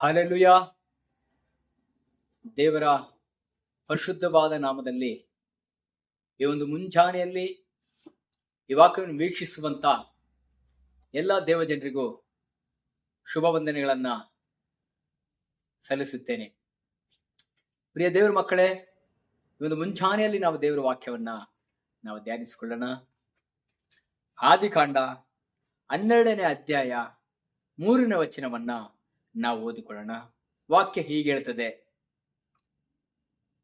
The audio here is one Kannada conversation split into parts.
ಹಲ್ಲೆಲೂಯ. ದೇವರ ಪರಿಶುದ್ಧವಾದ ನಾಮದಲ್ಲಿ ಈ ಒಂದು ಮುಂಜಾನೆಯಲ್ಲಿ ಈ ವಾಕ್ಯವನ್ನು ವೀಕ್ಷಿಸುವಂತ ಎಲ್ಲ ದೇವಜನರಿಗೂ ಶುಭ ವಂದನೆಗಳನ್ನ ಸಲ್ಲಿಸುತ್ತೇನೆ. ಪ್ರಿಯ ದೇವರ ಮಕ್ಕಳೇ, ಈ ಒಂದು ಮುಂಜಾನೆಯಲ್ಲಿ ನಾವು ದೇವರ ವಾಕ್ಯವನ್ನ ನಾವು ಧ್ಯಾನಿಸಿಕೊಳ್ಳೋಣ. ಆದಿಕಾಂಡ 12ನೇ ಅಧ್ಯಾಯ 3ನೇ ವಚನವನ್ನ ನಾವು ಓದಿಕೊಳ್ಳೋಣ. ವಾಕ್ಯ ಹೀಗೆ ಹೇಳ್ತದೆ: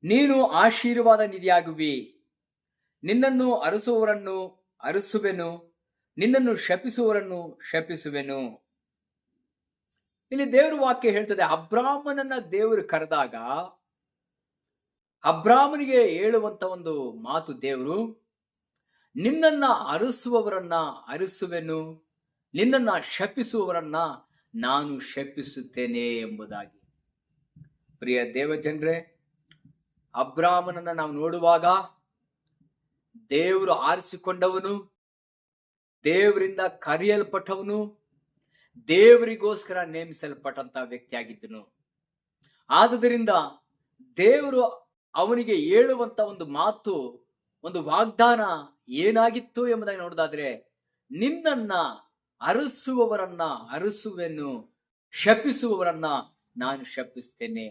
ನೀನು ಆಶೀರ್ವಾದ ನಿಧಿಯಾಗುವಿ, ನಿನ್ನನ್ನು ಅರಸುವವರನ್ನು ಅರಸುವೆನು, ನಿನ್ನನ್ನು ಶಪಿಸುವವರನ್ನು ಶಪಿಸುವೆನು. ಇಲ್ಲಿ ದೇವರ ವಾಕ್ಯ ಹೇಳ್ತದೆ, ಅಬ್ರಾಮನನ್ನ ದೇವರು ಕರೆದಾಗ ಅಬ್ರಾಮನಿಗೆ ಹೇಳುವಂತ ಒಂದು ಮಾತು, ದೇವರು ನಿನ್ನನ್ನ ಅರಸುವವರನ್ನ ಅರಸುವೆನು, ನಿನ್ನನ್ನ ಶಪಿಸುವವರನ್ನ ನಾನು ಶಪಿಸುತ್ತೇನೆ ಎಂಬುದಾಗಿ. ಪ್ರಿಯ ದೇವಜನರೇ, ಅಬ್ರಾಮನನ್ನ ನಾವು ನೋಡುವಾಗ ದೇವರು ಆರಿಸಿಕೊಂಡವನು, ದೇವರಿಂದ ಕರೆಯಲ್ಪಟ್ಟವನು, ದೇವರಿಗೋಸ್ಕರ ನೇಮಿಸಲ್ಪಟ್ಟಂತ ವ್ಯಕ್ತಿಯಾಗಿದ್ದನು. ಆದುದರಿಂದ ದೇವರು ಅವನಿಗೆ ಹೇಳುವಂತ ಒಂದು ಮಾತು, ಒಂದು ವಾಗ್ದಾನ ಏನಾಗಿತ್ತು ಎಂಬುದಾಗಿ ನೋಡೋದಾದ್ರೆ, ನಿನ್ನನ್ನ ಅರಸುವವರನ್ನ ಅರಸುವೆನು, ಶಪಿಸುವವರನ್ನ ನಾನು ಶಪಿಸ್ತೇನೆ.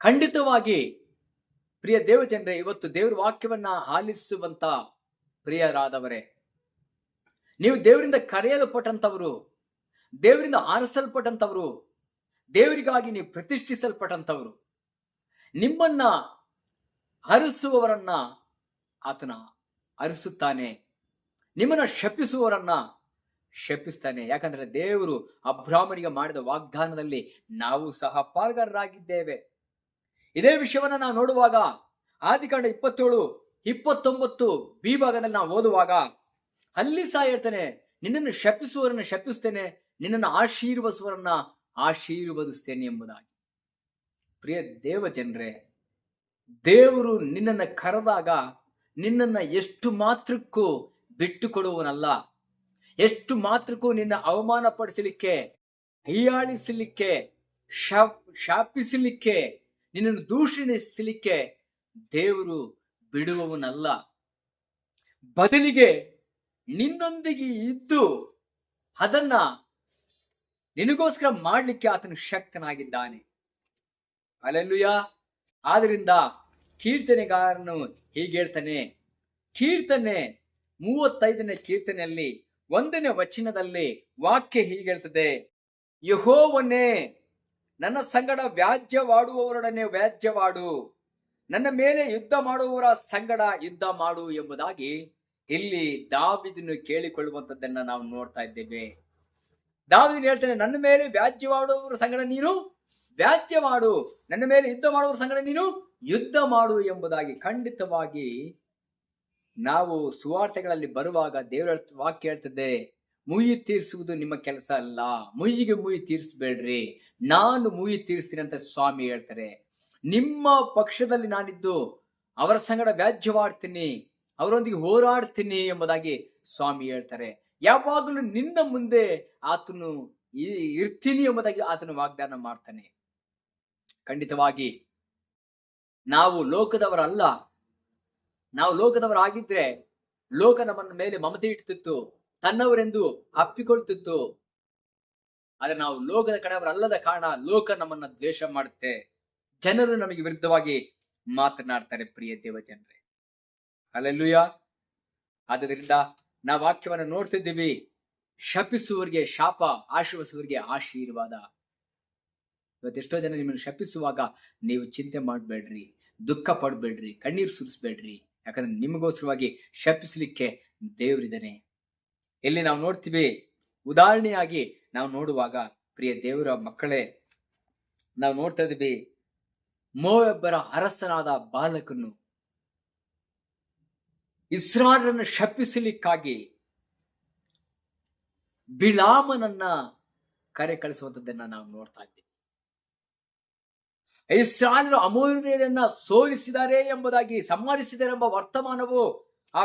ಖಂಡಿತವಾಗಿ ಪ್ರಿಯ ದೇವಜನರೇ, ಇವತ್ತು ದೇವರ ವಾಕ್ಯವನ್ನ ಆಲಿಸುವಂತ ಪ್ರಿಯರಾದವರೇ, ನೀವು ದೇವರಿಂದ ಕರೆಯಲ್ಪಟ್ಟಂತವರು, ದೇವರಿಂದ ಆರಿಸಲ್ಪಟ್ಟಂತವರು, ದೇವರಿಗಾಗಿ ನೀವು ಪ್ರತಿಷ್ಠಿಸಲ್ಪಟ್ಟಂತವರು. ನಿಮ್ಮನ್ನ ಅರಸುವವರನ್ನ ಆತನ ಅರಸುತ್ತಾನೆ, ನಿಮ್ಮನ್ನ ಶಪಿಸುವವರನ್ನ ಶಪಿಸ್ತಾನೆ. ಯಾಕಂದ್ರೆ ದೇವರು ಅಬ್ರಾಮನಿಗೆ ಮಾಡಿದ ವಾಗ್ದಾನದಲ್ಲಿ ನಾವು ಸಹ ಪಾಲ್ಗಾರರಾಗಿದ್ದೇವೆ. ಇದೇ ವಿಷಯವನ್ನ ನಾವು ನೋಡುವಾಗ ಆದಿಕಾಂಡ 27-29 ಬಿ ಭಾಗದಲ್ಲಿ ನಾವು ಓದುವಾಗ ಅಲ್ಲಿ ಸಹ ಹೇಳ್ತಾನೆ, ನಿನ್ನನ್ನು ಶಪಿಸುವವರನ್ನ ಶಪಿಸ್ತೇನೆ, ನಿನ್ನನ್ನು ಆಶೀರ್ವದಿಸುವವರನ್ನ ಆಶೀರ್ವದಿಸ್ತೇನೆ ಎಂಬುದಾಗಿ. ಪ್ರಿಯ ದೇವಜನರೇ, ದೇವರು ನಿನ್ನನ್ನ ಕರೆದಾಗ ನಿನ್ನನ್ನ ಎಷ್ಟು ಮಾತ್ರಕ್ಕೂ ಬಿಟ್ಟು ಕೊಡುವನಲ್ಲ, ಎಷ್ಟು ಮಾತ್ರಕ್ಕೂ ನಿನ್ನ ಅವಮಾನ ಪಡಿಸಲಿಕ್ಕೆ, ಹೀಯಾಳಿಸಲಿಕ್ಕೆ, ಶಾಪಿಸಲಿಕ್ಕೆ, ನಿನ್ನನ್ನು ದೂಷಣಿಸಲಿಕ್ಕೆ ದೇವರು ಬಿಡುವವನಲ್ಲ. ಬದಲಿಗೆ ನಿನ್ನೊಂದಿಗೆ ಇದ್ದು ಅದನ್ನ ನಿನಗೋಸ್ಕರ ಮಾಡಲಿಕ್ಕೆ ಆತನು ಶಕ್ತನಾಗಿದ್ದಾನೆ. ಹಲ್ಲೆಲೂಯಾ. ಆದ್ರಿಂದ ಕೀರ್ತನೆಗಾರನು ಹೀಗೆ ಹೇಳ್ತಾನೆ, ಕೀರ್ತನೆ 35ನೇ ಕೀರ್ತನೆಯಲ್ಲಿ 1ನೇ ವಚನದಲ್ಲಿ ವಾಕ್ಯ ಹೀಗೆ ಹೇಳ್ತದೆ: ಯೆಹೋವನೇ, ನನ್ನ ಸಂಗಡ ವ್ಯಾಜ್ಯವಾಡುವವರೊಡನೆ ವ್ಯಾಜ್ಯವಾಡು, ನನ್ನ ಮೇಲೆ ಯುದ್ಧ ಮಾಡುವವರ ಸಂಗಡ ಯುದ್ಧ ಮಾಡು ಎಂಬುದಾಗಿ ಇಲ್ಲಿ ದಾವೀದನು ಕೇಳಿಕೊಳ್ಳುವಂತದ್ದನ್ನ ನಾವು ನೋಡ್ತಾ ಇದ್ದೇವೆ. ದಾವೀದನು ಹೇಳ್ತಾನೆ, ನನ್ನ ಮೇಲೆ ವ್ಯಾಜ್ಯವಾಡುವವರ ಸಂಗಡ ನೀನು ವ್ಯಾಜ್ಯ ಮಾಡು, ನನ್ನ ಮೇಲೆ ಯುದ್ಧ ಮಾಡುವವರ ಸಂಗಡ ನೀನು ಯುದ್ಧ ಮಾಡು ಎಂಬುದಾಗಿ. ಖಂಡಿತವಾಗಿ ನಾವು ಸುವಾರ್ತೆಗಳಲ್ಲಿ ಬರುವಾಗ ದೇವರ ವಾಕ್ಯ ಹೇಳ್ತದೆ, ಮುಯ್ಯಿ ತೀರಿಸುವುದು ನಿಮ್ಮ ಕೆಲಸ ಅಲ್ಲ, ಮುಯ್ಯಿಗೆ ಮುಯ್ಯಿ ತೀರಿಸಬೇಡ್ರಿ, ನಾನು ಮುಯ್ಯಿ ತೀರಿಸ್ತೀನಿ ಅಂತ ಸ್ವಾಮಿ ಹೇಳ್ತಾರೆ. ನಿಮ್ಮ ಪಕ್ಷದಲ್ಲಿ ನಾನಿದ್ದು ಅವರ ಸಂಗಡ ವ್ಯಾಜ್ಯವಾಡ್ತೀನಿ, ಅವರೊಂದಿಗೆ ಹೋರಾಡ್ತೀನಿ ಎಂಬುದಾಗಿ ಸ್ವಾಮಿ ಹೇಳ್ತಾರೆ. ಯಾವಾಗಲೂ ನಿನ್ನ ಮುಂದೆ ಆತನು ಇರ್ತೀನಿ ಎಂಬುದಾಗಿ ಆತನು ವಾಗ್ದಾನ ಮಾಡ್ತಾನೆ. ಖಂಡಿತವಾಗಿ ನಾವು ಲೋಕದವರಲ್ಲ. ನಾವು ಲೋಕದವರಾಗಿದ್ರೆ ಲೋಕ ನಮ್ಮನ್ನ ಮೇಲೆ ಮಮತೆ ಇಡ್ತಿತ್ತು, ತನ್ನವರೆಂದು ಅಪ್ಪಿಕೊಳ್ತಿತ್ತು. ಆದ್ರೆ ನಾವು ಲೋಕದ ಕಡೆಯವರಲ್ಲದ ಕಾರಣ ಲೋಕ ನಮ್ಮನ್ನ ದ್ವೇಷ ಮಾಡುತ್ತೆ, ಜನರು ನಮಗೆ ವಿರುದ್ಧವಾಗಿ ಮಾತನಾಡ್ತಾರೆ. ಪ್ರಿಯ ದೇವಜನರೇ, ಹಲ್ಲೆಲೂಯಾ. ಆದ್ದರಿಂದ ನಾವು ವಾಕ್ಯವನ್ನು ನೋಡ್ತಿದ್ದೀವಿ, ಶಪಿಸುವವರಿಗೆ ಶಾಪ, ಆಶೀರ್ವದಿಸುವವರಿಗೆ ಆಶೀರ್ವಾದ. ಇವತ್ತೆಷ್ಟೋ ಜನ ನಿಮ್ಮನ್ನು ಶಪಿಸುವಾಗ ನೀವು ಚಿಂತೆ ಮಾಡಬೇಡ್ರಿ, ದುಃಖ ಪಡಬೇಡ್ರಿ, ಕಣ್ಣೀರು ಸುರಿಸ್ಬೇಡ್ರಿ. ಯಾಕಂದ್ರೆ ನಿಮಗೋಸ್ಕರವಾಗಿ ಶಪಿಸಲಿಕ್ಕೆ ದೇವರಿದ್ದಾನೆ. ಇಲ್ಲಿ ನಾವು ನೋಡ್ತೀವಿ, ಉದಾಹರಣೆಯಾಗಿ ನಾವು ನೋಡುವಾಗ ಪ್ರಿಯ ದೇವರ ಮಕ್ಕಳೇ, ನಾವು ನೋಡ್ತಾ ಇದ್ದೀವಿ, ಮೋವಾಬ್ಯರ ಅರಸನಾದ ಬಾಲಕನು ಇಸ್ರಾಯೇಲರನ್ನು ಶಪಿಸಲಿಕ್ಕಾಗಿ ಬಿಳಾಮನನ್ನ ಕರೆ ಕಳಿಸುವಂತದ್ದನ್ನ ನಾವು ನೋಡ್ತಾ ಇದ್ದೀವಿ. ಇಸ್ರಾಯೇಲರು ಅಮೋರಿಯರನ್ನ ಸೋಲಿಸಿದ್ದಾರೆ ಎಂಬುದಾಗಿ, ಸಂಹರಿಸಿದ್ದಾರೆ ಎಂಬ ವರ್ತಮಾನವು ಆ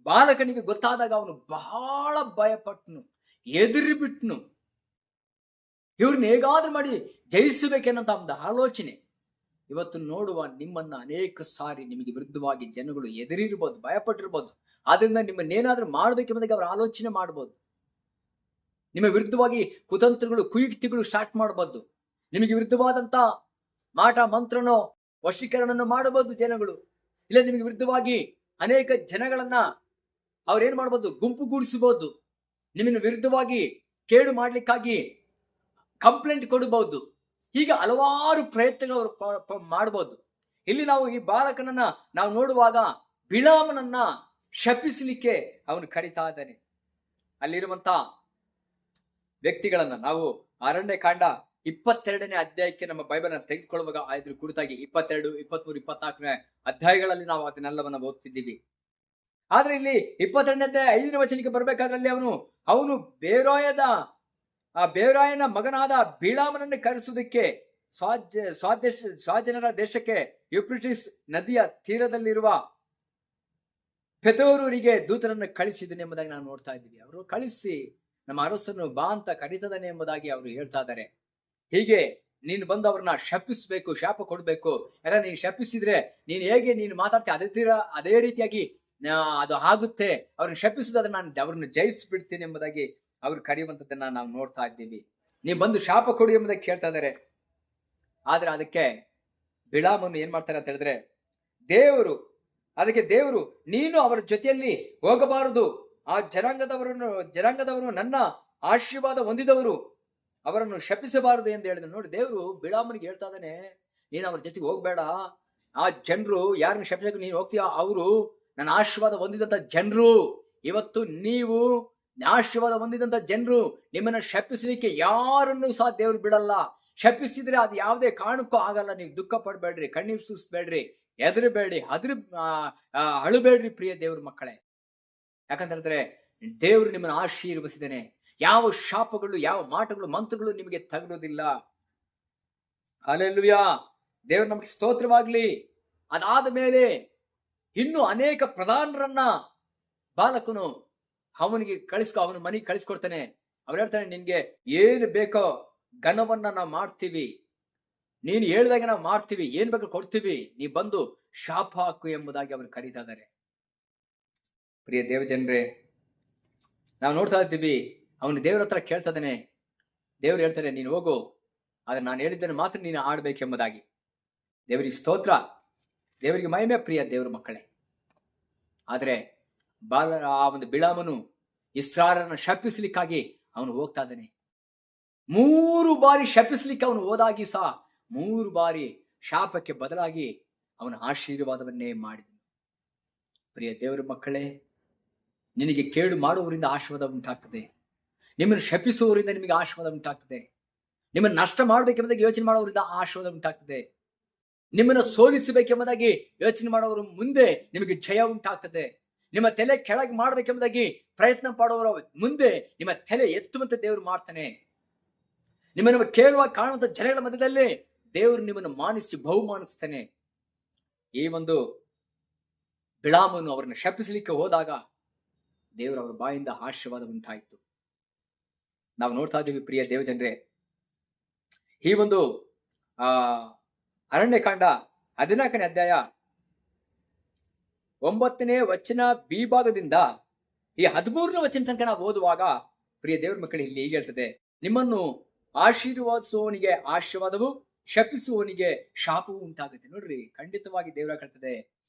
ಬಾಲಕನಿಗೆ ಗೊತ್ತಾದಾಗ ಅವನು ಬಹಳ ಭಯಪಟ್ಟನು, ಎದುರಿ ಬಿಟ್ನು. ಇವ್ರನ್ನ ಹೇಗಾದ್ರೂ ಮಾಡಿ ಜಯಿಸಬೇಕೆನ್ನಂತ ಒಂದು ಆಲೋಚನೆ. ಇವತ್ತು ನೋಡುವ ನಿಮ್ಮನ್ನ ಅನೇಕ ಸಾರಿ ನಿಮಗೆ ವಿರುದ್ಧವಾಗಿ ಜನಗಳು ಎದುರಿರ್ಬೋದು, ಭಯಪಟ್ಟಿರ್ಬೋದು. ಆದ್ರಿಂದ ನಿಮ್ಮನ್ನೇನಾದ್ರೂ ಮಾಡ್ಬೇಕೆಂಬುದಾಗಿ ಅವರ ಆಲೋಚನೆ ಮಾಡ್ಬೋದು. ನಿಮ್ಮ ವಿರುದ್ಧವಾಗಿ ಕುತಂತ್ರಗಳು, ಕುಯುಕ್ತಿಗಳು ಸ್ಟಾರ್ಟ್ ಮಾಡಬಹುದು. ನಿಮಗೆ ವಿರುದ್ಧವಾದಂತ ಮಾಟ ಮಂತ್ರನೋ ವಶೀಕರಣನೋ ಮಾಡಬಹುದು ಜನಗಳು. ಇಲ್ಲ ನಿಮಗೆ ವಿರುದ್ಧವಾಗಿ ಅನೇಕ ಜನಗಳನ್ನ ಅವ್ರೇನ್ ಮಾಡ್ಬೋದು, ಗುಂಪುಗೂಡಿಸಬಹುದು. ನಿಮ್ಮನ್ನು ವಿರುದ್ಧವಾಗಿ ಕೇಡು ಮಾಡ್ಲಿಕ್ಕಾಗಿ ಕಂಪ್ಲೇಂಟ್ ಕೊಡಬಹುದು. ಹೀಗೆ ಹಲವಾರು ಪ್ರಯತ್ನಗಳು ಅವರು ಮಾಡಬಹುದು. ಇಲ್ಲಿ ನಾವು ಈ ಬಾಲಕನನ್ನ ನಾವು ನೋಡುವಾಗ ಬಿಳಾಮನನ್ನ ಶಪಿಸಲಿಕ್ಕೆ ಅವನು ಕರೀತಾ ಇದ್ದಾನೆ. ಅಲ್ಲಿರುವಂತ ವ್ಯಕ್ತಿಗಳನ್ನ ನಾವು ಅರಣ್ಯಕಾಂಡ 22ನೇ ಅಧ್ಯಾಯಕ್ಕೆ ನಮ್ಮ ಬೈಬಲ್ ಅನ್ನು ತೆಗೆದುಕೊಳ್ಳುವಾಗ ಇದ್ರ ಕುರಿತಾಗಿ 22, 23, 24ನೇ ಅಧ್ಯಾಯಗಳಲ್ಲಿ ನಾವು ಅದನ್ನೆಲ್ಲವನ್ನ ಓದ್ತಿದ್ದೀವಿ. ಆದ್ರೆ ಇಲ್ಲಿ 22ನೇ ಅಧ್ಯಾಯ 5ನೇ ವಚನಕ್ಕೆ ಬರ್ಬೇಕಾದ್ರಲ್ಲಿ ಅವನು ಬೇರಾಯನ ಮಗನಾದ ಬಿಳಾಮನನ್ನು ಕರೆಸುವುದಕ್ಕೆ ಸ್ವಾಜನರ ದೇಶಕ್ಕೆ ಯುಪ್ರಿಟಿಸ್ ನದಿಯ ತೀರದಲ್ಲಿರುವ ಪೆತೋರೂರಿಗೆ ದೂತರನ್ನು ಕಳಿಸಿದನು ಎಂಬುದಾಗಿ ನಾವು ನೋಡ್ತಾ ಇದ್ದೀವಿ. ಅವರು ಕಳಿಸಿ ನಮ್ಮ ಅರಸನ್ನು ಬಾ ಅಂತ ಕರೀತದಾನೆ ಎಂಬುದಾಗಿ ಅವರು ಹೇಳ್ತಾ ಇದ್ದಾರೆ. ಹೀಗೆ ನೀನು ಬಂದು ಅವ್ರನ್ನ ಶಪಿಸ್ಬೇಕು, ಶಾಪ ಕೊಡ್ಬೇಕು. ಯಾಕಂದ್ರೆ ನೀನು ಶಪಿಸಿದ್ರೆ ನೀನು ಮಾತಾಡ್ತೀಯ ಅದೇ ರೀತಿಯಾಗಿ ಅದು ಆಗುತ್ತೆ. ಅವ್ರನ್ನ ಶಪಿಸುವುದಾದ್ರೆ ನಾನು ಅವ್ರನ್ನ ಜಯಿಸ್ಬಿಡ್ತೀನಿ ಎಂಬುದಾಗಿ ಅವ್ರು ಕರೆಯುವಂಥದ್ದನ್ನ ನಾವು ನೋಡ್ತಾ ಇದ್ದೀವಿ. ನೀವು ಬಂದು ಶಾಪ ಕೊಡಿ ಎಂಬುದಾಗಿ ಕೇಳ್ತಾ ಇದ್ದಾರೆ. ಆದ್ರೆ ಅದಕ್ಕೆ ಬಿಳಾಮನು ಏನ್ ಮಾಡ್ತಾರೆ ಅಂತ ಹೇಳಿದ್ರೆ, ದೇವರು ನೀನು ಅವರ ಜೊತೆಯಲ್ಲಿ ಹೋಗಬಾರದು. ಆ ಜನಾಂಗದವರು ನನ್ನ ಆಶೀರ್ವಾದ ಹೊಂದಿದವರು, ಅವರನ್ನು ಶಪಿಸಬಾರದು ಎಂದು ಹೇಳಿದ. ನೋಡಿ, ದೇವರು ಬಿಳಾಮನಿಗೆ ಹೇಳ್ತಾ ಇದ್ದಾನೆ, ನೀನು ಅವ್ರ ಜೊತೆಗೆ ಹೋಗ್ಬೇಡ. ಆ ಜನರು ಯಾರನ್ನ ಶಪಿಸಕ್ಕೆ ನೀನು ಹೋಗ್ತೀಯ, ಅವರು ನನ್ನ ಆಶೀರ್ವಾದ ಹೊಂದಿದಂತ ಜನರು. ಇವತ್ತು ನೀವು ಆಶೀರ್ವಾದ ಹೊಂದಿದಂತ ಜನರು ನಿಮ್ಮನ್ನ ಶಪಿಸಲಿಕ್ಕೆ ಯಾರನ್ನು ಸಹ ದೇವ್ರು ಬಿಡಲ್ಲ. ಶಪಿಸಿದ್ರೆ ಅದು ಯಾವುದೇ ಕಾರಣಕ್ಕೂ ಆಗಲ್ಲ. ನೀವು ದುಃಖ ಪಡಬೇಡ್ರಿ, ಕಣ್ಣೀರು ಸೂಸ್ಬೇಡ್ರಿ, ಎದರಬೇಡಿ, ಅಳುಬೇಡ್ರಿ ಪ್ರಿಯ ದೇವ್ರ ಮಕ್ಕಳೇ. ಯಾಕಂತಂದ್ರೆ ದೇವರು ನಿಮ್ಮನ್ನು ಆಶೀರ್ವದಿಸಿದ್ದಾನೆ. ಯಾವ ಶಾಪಗಳು, ಯಾವ ಮಾಟಗಳು, ಮಂತ್ರಗಳು ನಿಮಗೆ ತಗಲೋದಿಲ್ಲ. ಹಲ್ಲೆಲೂಯಾ, ದೇವರು ನಮಗೆ ಸ್ತೋತ್ರವಾಗ್ಲಿ. ಅದಾದ ಮೇಲೆ ಇನ್ನು ಅನೇಕ ಪ್ರಧಾನರನ್ನ ಬಾಲಕನು ಅವನಿಗೆ ಅವನ ಮನೆಗೆ ಕಳಿಸ್ಕೊಡ್ತಾನೆ. ಅವ್ರು ಹೇಳ್ತಾನೆ, ನಿನ್ಗೆ ಏನು ಬೇಕೋ ಘನವನ್ನ ನಾವು ಮಾಡ್ತೀವಿ, ನೀನು ಹೇಳಿದಾಗ ನಾವು ಮಾಡ್ತೀವಿ, ಏನ್ ಬೇಕೋ ಕೊಡ್ತೀವಿ, ನೀ ಬಂದು ಶಾಪ ಹಾಕು ಎಂಬುದಾಗಿ ಅವರು ಕರೀತಾ ಇದ್ದಾರೆ. ಪ್ರಿಯ ದೇವಜನರೇ, ನಾವು ನೋಡ್ತಾ ಇದ್ದೀವಿ, ಅವನು ದೇವ್ರ ಹತ್ರ ಕೇಳ್ತಾ ಇದ್ದಾನೆ. ದೇವ್ರು ಹೇಳ್ತಾನೆ, ನೀನು ಹೋಗು, ಆದ್ರೆ ನಾನು ಹೇಳಿದ್ದನ್ನು ಮಾತ್ರ ನೀನು ಆಡ್ಬೇಕೆಂಬುದಾಗಿ. ದೇವರಿಗೆ ಸ್ತೋತ್ರ, ದೇವರಿಗೆ ಮಹಿಮೆ ಪ್ರಿಯ ದೇವ್ರ ಮಕ್ಕಳೇ. ಆದ್ರೆ ಆ ಒಂದು ಬಿಳಾಮನು ಇಸ್ರಾಯೇಲರನ್ನು ಶಪಿಸಲಿಕ್ಕಾಗಿ ಅವನು ಹೋಗ್ತಾ ಇದ್ದಾನೆ. 3 ಬಾರಿ ಶಪಿಸಲಿಕ್ಕೆ ಅವನು ಹೋದಾಗಿ ಸಹ 3 ಬಾರಿ ಶಾಪಕ್ಕೆ ಬದಲಾಗಿ ಅವನ ಆಶೀರ್ವಾದವನ್ನೇ ಮಾಡಿದನು. ಪ್ರಿಯ ದೇವರ ಮಕ್ಕಳೇ, ನಿನಗೆ ಕೇಡು ಮಾಡುವವರಿಂದ ಆಶೀರ್ವಾದ ಉಂಟಾಗ್ತದೆ. ನಿಮ್ಮನ್ನು ಶಪಿಸುವವರಿಂದ ನಿಮಗೆ ಆಶೀರ್ವಾದ ಉಂಟಾಗ್ತದೆ. ನಿಮ್ಮನ್ನು ನಷ್ಟ ಮಾಡಬೇಕೆಂಬುದಾಗಿ ಯೋಚನೆ ಮಾಡುವವರಿಂದ ಆಶೀರ್ವಾದ ಉಂಟಾಗ್ತದೆ. ನಿಮ್ಮನ್ನು ಸೋಲಿಸಬೇಕೆಂಬುದಾಗಿ ಯೋಚನೆ ಮಾಡುವವರ ಮುಂದೆ ನಿಮಗೆ ಜಯ ಉಂಟಾಗ್ತದೆ. ನಿಮ್ಮ ತಲೆ ಕೆಳಗೆ ಮಾಡಬೇಕೆಂಬುದಾಗಿ ಪ್ರಯತ್ನ ಪಡುವವರ ಮುಂದೆ ನಿಮ್ಮ ತಲೆ ಎತ್ತುವಂತೆ ದೇವರು ಮಾಡ್ತಾನೆ. ನಿಮ್ಮನ್ನು ಕೇಳುವ ಕಾಣುವಂತ ಜನಗಳ ಮಧ್ಯದಲ್ಲಿ ದೇವರು ನಿಮ್ಮನ್ನು ಮಾನಿಸಿ ಬಹುಮಾನಿಸ್ತಾನೆ. ಈ ಒಂದು ಬಿಳಾಮನು ಅವರನ್ನು ಶಪಿಸಲಿಕ್ಕೆ ಹೋದಾಗ ದೇವರು ಅವರ ಬಾಯಿಂದ ಆಶೀರ್ವಾದ ಉಂಟಾಯಿತು. ನಾವು ನೋಡ್ತಾ ಇದ್ದೀವಿ ಪ್ರಿಯ ದೇವಜನರೇ, ಈ ಒಂದು ಅರಣ್ಯಕಾಂಡ 14ನೇ ಅಧ್ಯಾಯ 9ನೇ ವಚನ ಬಿ ಭಾಗದಿಂದ ಈ 13ನೇ ವಚನ ತನಕ ನಾವು ಓದುವಾಗ ಪ್ರಿಯ ದೇವರ ಮಕ್ಕಳಿಗೆ ಇಲ್ಲಿ ಹೀಗೆ ಹೇಳ್ತದೆ, ನಿಮ್ಮನ್ನು ಆಶೀರ್ವಾದಿಸುವವನಿಗೆ ಆಶೀರ್ವಾದವು, ಶಪಿಸುವವನಿಗೆ ಶಾಪವು ಉಂಟಾಗುತ್ತೆ. ನೋಡ್ರಿ, ಖಂಡಿತವಾಗಿ ದೇವರ ಹೇಳ್ತದೆ,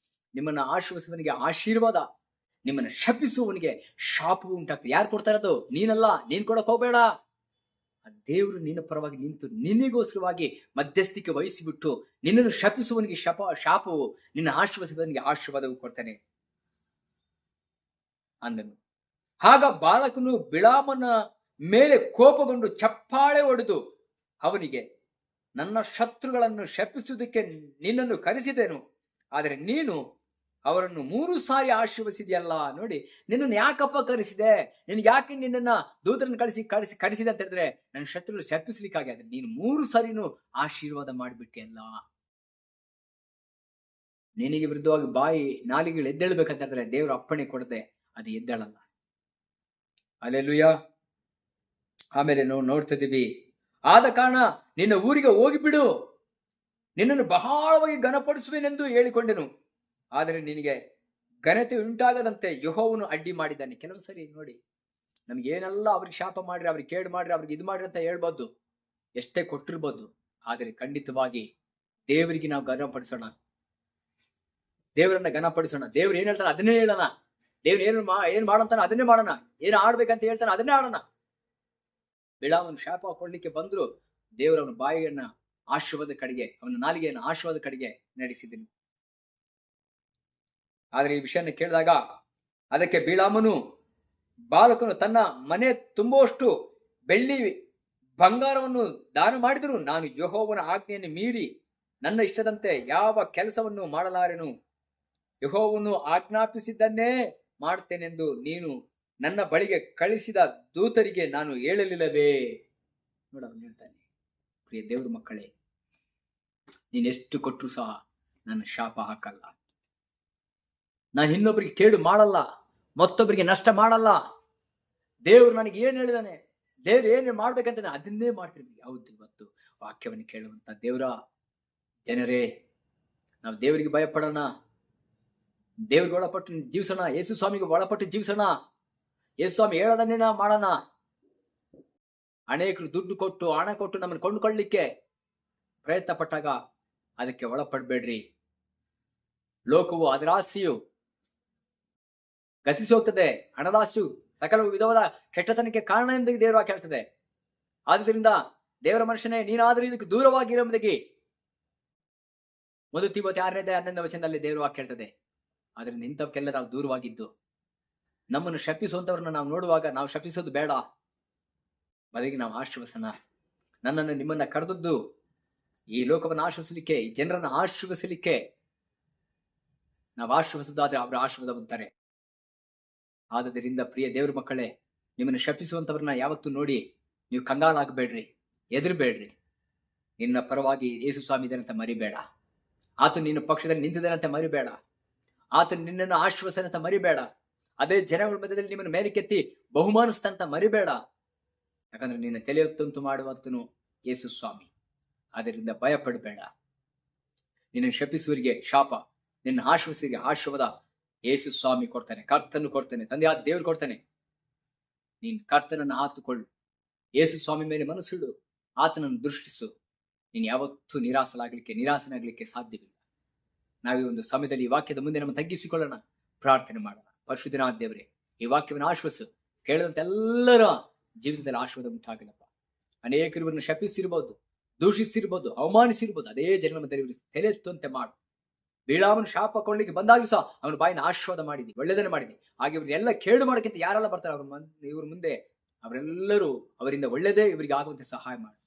ನಿಮ್ಮನ್ನು ಆಶೀರ್ವದಿಸುವವನಿಗೆ ಆಶೀರ್ವಾದ, ನಿಮ್ಮನ್ನು ಶಪಿಸುವವನಿಗೆ ಶಾಪವು ಉಂಟಾಗ್ತದೆ. ಯಾರು ಕೊಡ್ತಾ ಇರೋದು? ನೀನಲ್ಲ, ನೀನ್ ಕೊಡಕ್ ಹೋಗ್ಬೇಡ. ದೇವರು ನಿನ್ನ ಪರವಾಗಿ ನಿಂತು ನಿನ್ನಿಗೋಸ್ಕರವಾಗಿ ಮಧ್ಯಸ್ಥಿಕೆ ವಹಿಸಿಬಿಟ್ಟು ನಿನ್ನನ್ನು ಶಪಿಸುವವನಿಗೆ ಶಾಪವು, ನಿನ್ನ ಆಶೀರ್ವದಿಸುವವನಿಗೆ ಆಶೀರ್ವಾದವು ಕೊಡ್ತಾನೆ ಅಂದನು. ಆಗ ಬಾಲಕನು ಬಿಳಾಮನ ಮೇಲೆ ಕೋಪಗೊಂಡು ಚಪ್ಪಾಳೆ ಹೊಡೆದು ಅವನಿಗೆ, ನನ್ನ ಶತ್ರುಗಳನ್ನು ಶಪಿಸುವುದಕ್ಕೆ ನಿನ್ನನ್ನು ಕರೆಸಿದೆನು, ಆದರೆ ನೀನು ಅವರನ್ನು 3 ಸಾರಿ ಆಶೀರ್ವದಿಸಿದೆಯಲ್ಲ. ನೋಡಿ, ನಿನ್ನನ್ನು ಯಾಕಪ್ಪ ಕರೆಸಿದೆ? ನಿನ್ಗೆ ಯಾಕೆ ನಿನ್ನನ್ನ ದೂತರನ್ನು ಕರೆಸಿದೆ ಅಂತ ಹೇಳಿದ್ರೆ, ನನ್ನ ಶತ್ರುಗಳು ಶಪಿಸ್ಲಿಕ್ಕಾಗಿ. ಆದ್ರೆ ನೀನು 3 ಸಾರಿನೂ ಆಶೀರ್ವಾದ ಮಾಡಿಬಿಟ್ಟಿಯಲ್ಲ. ನಿನಗೆ ವಿರುದ್ಧವಾಗಿ ಬಾಯಿ ನಾಲಿಗೆಗಳು ಎದ್ದೇಳ್ಬೇಕಂತಂದ್ರೆ ದೇವರು ಅಪ್ಪಣೆ ಕೊಡದೆ ಅದು ಎದ್ದೇಳಲ್ಲ. ಹಲ್ಲೆಲೂಯಾ. ಆಮೇಲೆ ನೋಡ್ತಿದ್ದೀವಿ, ಆದ ಕಾರಣ ನಿನ್ನ ಊರಿಗೆ ಹೋಗಿಬಿಡು, ನಿನ್ನನ್ನು ಬಹಳವಾಗಿ ಘನಪಡಿಸುವೆನೆಂದು ಹೇಳಿಕೊಂಡೆನು. ಆದರೆ ನಿನಗೆ ಘನತೆ ಉಂಟಾಗದಂತೆ ಯೆಹೋವನು ಅಡ್ಡಿ ಮಾಡಿದ್ದಾನೆ. ಕೆಲವು ಸರಿ ನೋಡಿ, ನಮ್ಗೇನೆಲ್ಲ ಅವ್ರಿಗೆ ಶಾಪ ಮಾಡ್ರಿ, ಅವ್ರಿಗೆ ಕೇಡು ಮಾಡ್ರಿ, ಅವ್ರಿಗೆ ಇದು ಮಾಡ್ರಿ ಅಂತ ಹೇಳ್ಬೋದು, ಎಷ್ಟೇ ಕೊಟ್ಟಿರ್ಬೋದು. ಆದರೆ ಖಂಡಿತವಾಗಿ ದೇವರಿಗೆ ನಾವು ಘನಪಡಿಸೋಣ, ದೇವರನ್ನ ಘನಪಡಿಸೋಣ. ದೇವ್ರು ಏನ್ ಹೇಳ್ತಾನೆ ಅದನ್ನೇ ಹೇಳೋಣ. ದೇವ್ರು ಏನ್ ಮಾಡಂತಾನೆ ಅದನ್ನೇ ಮಾಡೋಣ. ಏನು ಆಡ್ಬೇಕಂತ ಹೇಳ್ತಾನೆ ಅದನ್ನೇ ಆಡೋಣ. ಬಿಳಾಮನು ಶಾಪ ಹಾಕೊಳ್ಳಿಕ್ಕೆ ಬಂದ್ರು, ದೇವರವನ ಬಾಯಿಯನ್ನ ಆಶೀರ್ವಾದ ಕಡೆಗೆ, ಅವನ ನಾಲಿಗೆಯನ್ನು ಆಶೀರ್ವಾದ ಕಡೆಗೆ ನಡೆಸಿದನು. ಆದ್ರೆ ಈ ವಿಷಯನ ಕೇಳಿದಾಗ ಅದಕ್ಕೆ ಬಿಳಾಮನು ಬಾಲಕನು ತನ್ನ ಮನೆ ತುಂಬುವಷ್ಟು ಬೆಳ್ಳಿ ಬಂಗಾರವನ್ನು ದಾನ ಮಾಡಿದರು, ನಾನು ಯೆಹೋವನ ಆಜ್ಞೆಯನ್ನು ಮೀರಿ ನನ್ನ ಇಷ್ಟದಂತೆ ಯಾವ ಕೆಲಸವನ್ನು ಮಾಡಲಾರೆನು. ಯೆಹೋವನು ಆಜ್ಞಾಪಿಸಿದ್ದನ್ನೇ ಮಾಡ್ತೇನೆಂದು ನೀನು ನನ್ನ ಬಳಿಗೆ ಕಳಿಸಿದ ದೂತರಿಗೆ ನಾನು ಹೇಳಲಿಲ್ಲವೇ. ನೋಡ, ಅವನು ಹೇಳ್ತಾನೆ, ಪ್ರಿಯ ದೇವ್ರ ಮಕ್ಕಳೇ, ನೀನೆಷ್ಟು ಕೊಟ್ಟರು ಸಹ ನನ್ನ ಶಾಪ ಹಾಕಲ್ಲ. ನಾನು ಇನ್ನೊಬ್ಬರಿಗೆ ಕೇಡು ಮಾಡಲ್ಲ, ಮತ್ತೊಬ್ಬರಿಗೆ ನಷ್ಟ ಮಾಡಲ್ಲ. ದೇವ್ರು ನನಗೆ ಏನ್ ಹೇಳಿದಾನೆ, ದೇವ್ರು ಏನ್ ಮಾಡ್ಬೇಕಂತ ಅದನ್ನೇ ಮಾಡ್ತೀನಿ. ಹೌದು, ಇವತ್ತು ವಾಕ್ಯವನ್ನು ಕೇಳುವಂತ ದೇವರ ಜನರೇ, ನಾವು ದೇವರಿಗೆ ಭಯಪಡೋಣ, ದೇವ್ರಿಗೆ ಒಳಪಟ್ಟು ಜೀವಿಸೋಣ, ಯೇಸು ಸ್ವಾಮಿಗೆ ಒಳಪಟ್ಟು ಜೀವಿಸೋಣ. ಯೇಸು ಸ್ವಾಮಿ ಹೇಳೋದನ್ನೇ ನಾವು ಮಾಡೋಣ. ಅನೇಕರು ದುಡ್ಡು ಕೊಟ್ಟು ಹಣ ಕೊಟ್ಟು ನಮ್ಮನ್ನು ಕೊಂಡುಕೊಳ್ಳಲಿಕ್ಕೆ ಪ್ರಯತ್ನ ಪಟ್ಟಾಗ ಅದಕ್ಕೆ ಒಳಪಡಬೇಡ್ರಿ. ಲೋಕವು ಅದರ ಆಸೆಯು ಗತಿಸಿ ಹೋಗ್ತದೆ, ಹಣದಾಸೆಯು ಸಕಲ ವಿಧವಾದ ಕೆಟ್ಟತನಕ್ಕೆ ಕಾರಣ ಎಂದು ದೇವರು ಹೇಳ್ತದೆ. ಆದ್ರಿಂದ ದೇವರ ಮನುಷ್ಯನೇ, ನೀನಾದರೂ ಇದಕ್ಕೆ ದೂರವಾಗಿರುವುದಕ್ಕೆ 1 ತಿಮೋಥೆಯ 6ನೇ ವಚನದಲ್ಲಿ ದೇವರು ವಾಕ್ಯ ಹೇಳ್ತದೆ. ಆದ್ರಿಂದ ಇಂಥವಕ್ಕೆಲ್ಲ ನಾವು ದೂರವಾಗಿದ್ದು, ನಮ್ಮನ್ನು ಶಪಿಸುವಂತವ್ರನ್ನ ನಾವು ನೋಡುವಾಗ ನಾವು ಶಪಿಸೋದು ಬೇಡ, ಬದಲಿಗೆ ನಾವು ಆಶೀರ್ವಸನ. ನನ್ನನ್ನು ನಿಮ್ಮನ್ನ ಕರೆದದ್ದು ಈ ಲೋಕವನ್ನು ಆಶೀರ್ವಸಲಿಕ್ಕೆ, ಈ ಜನರನ್ನು ಆಶೀರ್ವಸಲಿಕ್ಕೆ. ನಾವು ಆಶೀರ್ವಸೋದಾದ್ರೆ ಅವರ ಆಶೀರ್ವಾದ ಹೊಂದ್ತಾರೆ. ಆದ್ದರಿಂದ ಪ್ರಿಯ ದೇವ್ರ ಮಕ್ಕಳೇ, ನಿಮ್ಮನ್ನು ಶಪಿಸುವಂತವ್ರನ್ನ ಯಾವತ್ತೂ ನೋಡಿ ನೀವು ಕಂಗಾಲಾಗಬೇಡ್ರಿ, ಎದುರಬೇಡ್ರಿ. ನಿನ್ನ ಪರವಾಗಿ ಯೇಸು ಸ್ವಾಮಿ ಇದ್ದಾನಂತ ಮರಿಬೇಡ, ಆತನು ನಿನ್ನ ಪಕ್ಷದಲ್ಲಿ ನಿಂತಿದ್ದಾನಂತ ಮರಿಬೇಡ, ಆತನು ನಿನ್ನನ್ನು ಆಶ್ವಾಸನಂತ ಮರಿಬೇಡ. ಅದೇ ಜನಗಳ ಮಧ್ಯದಲ್ಲಿ ನಿಮ್ಮನ್ನು ಮೇಲಕ್ಕೆತ್ತಿ ಬಹುಮಾನಿಸ್ತಾನಂತ ಮರಿಬೇಡ. ಯಾಕಂದ್ರೆ ನಿನ್ನ ತಲೆಯೊತ್ತಂತು ಮಾಡುವಂತನು ಯೇಸು ಸ್ವಾಮಿ. ಆದ್ದರಿಂದ ಭಯಪಡಬೇಡ. ನಿನ್ನ ಶಪಿಸುವರಿಗೆ ಶಾಪ, ನಿನ್ನ ಆಶ್ವಾಸರಿಗೆ ಆಶೀರ್ವಾದ ಯೇಸು ಸ್ವಾಮಿ ಕೊಡ್ತಾನೆ, ಕರ್ತನು ಕೊಡ್ತಾನೆ, ತಂದೆಯಾದ ದೇವರು ಕೊಡ್ತಾನೆ. ನೀನ್ ಕರ್ತನನ್ನು ಆತುಕೊಳ್ಳು, ಯೇಸು ಸ್ವಾಮಿ ಮೇಲೆ ಮನಸ್ಸಿಡು, ಆತನನ್ನು ದೃಷ್ಟಿಸು. ನೀನು ಯಾವತ್ತೂ ನಿರಾಸನಾಗಲಿಕ್ಕೆ ಸಾಧ್ಯವಿಲ್ಲ. ನಾವು ಈ ಒಂದು ಸಮಯದಲ್ಲಿ ಈ ವಾಕ್ಯದ ಮುಂದೆ ನಮ್ಮ ತಗ್ಗಿಸಿಕೊಳ್ಳೋಣ, ಪ್ರಾರ್ಥನೆ ಮಾಡೋಣ. ಪರಿಶುದ್ಧನಾದ ದೇವರೇ, ಈ ವಾಕ್ಯವನ್ನು ಆಶ್ವಾಸು, ಕೇಳಿದಂತೆ ಎಲ್ಲರ ಜೀವಿತದಲ್ಲಿ ಆಶೀರ್ವಾದ ಉಂಟಾಗಲಪ್ಪ. ಅನೇಕರು ಇವರನ್ನು ಶಪಿಸಿರ್ಬೋದು, ದೂಷಿಸಿರ್ಬೋದು, ಅವಮಾನಿಸಿರ್ಬೋದು. ಅದೇ ಜನರ ಮಧ್ಯದಲ್ಲಿ ತಲೆ ಎತ್ತುವಂತೆ ಮಾಡು. ಬಿಳಾಮನು ಶಾಪ ಕೊಳ್ಳಿಕ್ಕೆ ಬಂದಾಗಲೂ ಸಹ ಅವನ ಬಾಯಿನ ಆಶೀರ್ವಾದ ಮಾಡಿದಿ, ಒಳ್ಳೆದನ್ನು ಮಾಡಿದಿ. ಹಾಗೆ ಇವ್ರನ್ನೆಲ್ಲ ಕೇಳು ಮಾಡೋಕ್ಕಿಂತ ಯಾರೆಲ್ಲ ಬರ್ತಾರೆ ಇವ್ರ ಮುಂದೆ, ಅವರೆಲ್ಲರೂ ಅವರಿಂದ ಒಳ್ಳೆಯದೇ ಇವರಿಗೆ ಆಗುವಂತೆ ಸಹಾಯ ಮಾಡಿ.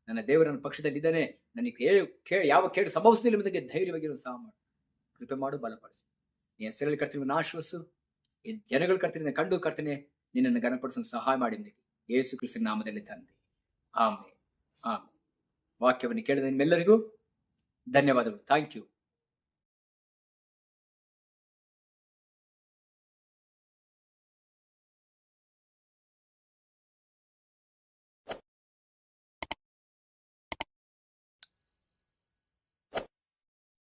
ನನ್ನ ದೇವರನ್ನ ಪಕ್ಷದಲ್ಲಿದ್ದಾನೆ, ನನಗೆ ಯಾವ ಕೇಡು ಸಂಭವಿಸಲಿಲ್ಲ ಎಂಬುದಕ್ಕೆ ಧೈರ್ಯವಾಗಿರೋ ಸಹ ಮಾಡು. ಕೃಪೆ ಮಾಡು, ಬಲಪಡಿಸು. ನೀ ಹೆಸರಲ್ಲಿ ಕರ್ತೇನೆ ಆಶ್ವಾಸು. ಈ ಜನಗಳು ಕರ್ತೇನೆ ಕಂಡು ಕರ್ತೇನೆ ನಿನ್ನನ್ನು ಘನಪಡಿಸಲು ಸಹಾಯ ಮಾಡಿ. ಯೇಸು ಕ್ರಿಸ್ತನ ನಾಮದಲ್ಲಿ ತಂದೆ, ಆಮೇಲೆ ಆಮೇಲೆ. ವಾಕ್ಯವನ್ನು ಕೇಳಿದ ನಿಮ್ಮೆಲ್ಲರಿಗೂ ಧನ್ಯವಾದಗಳು. Thank you.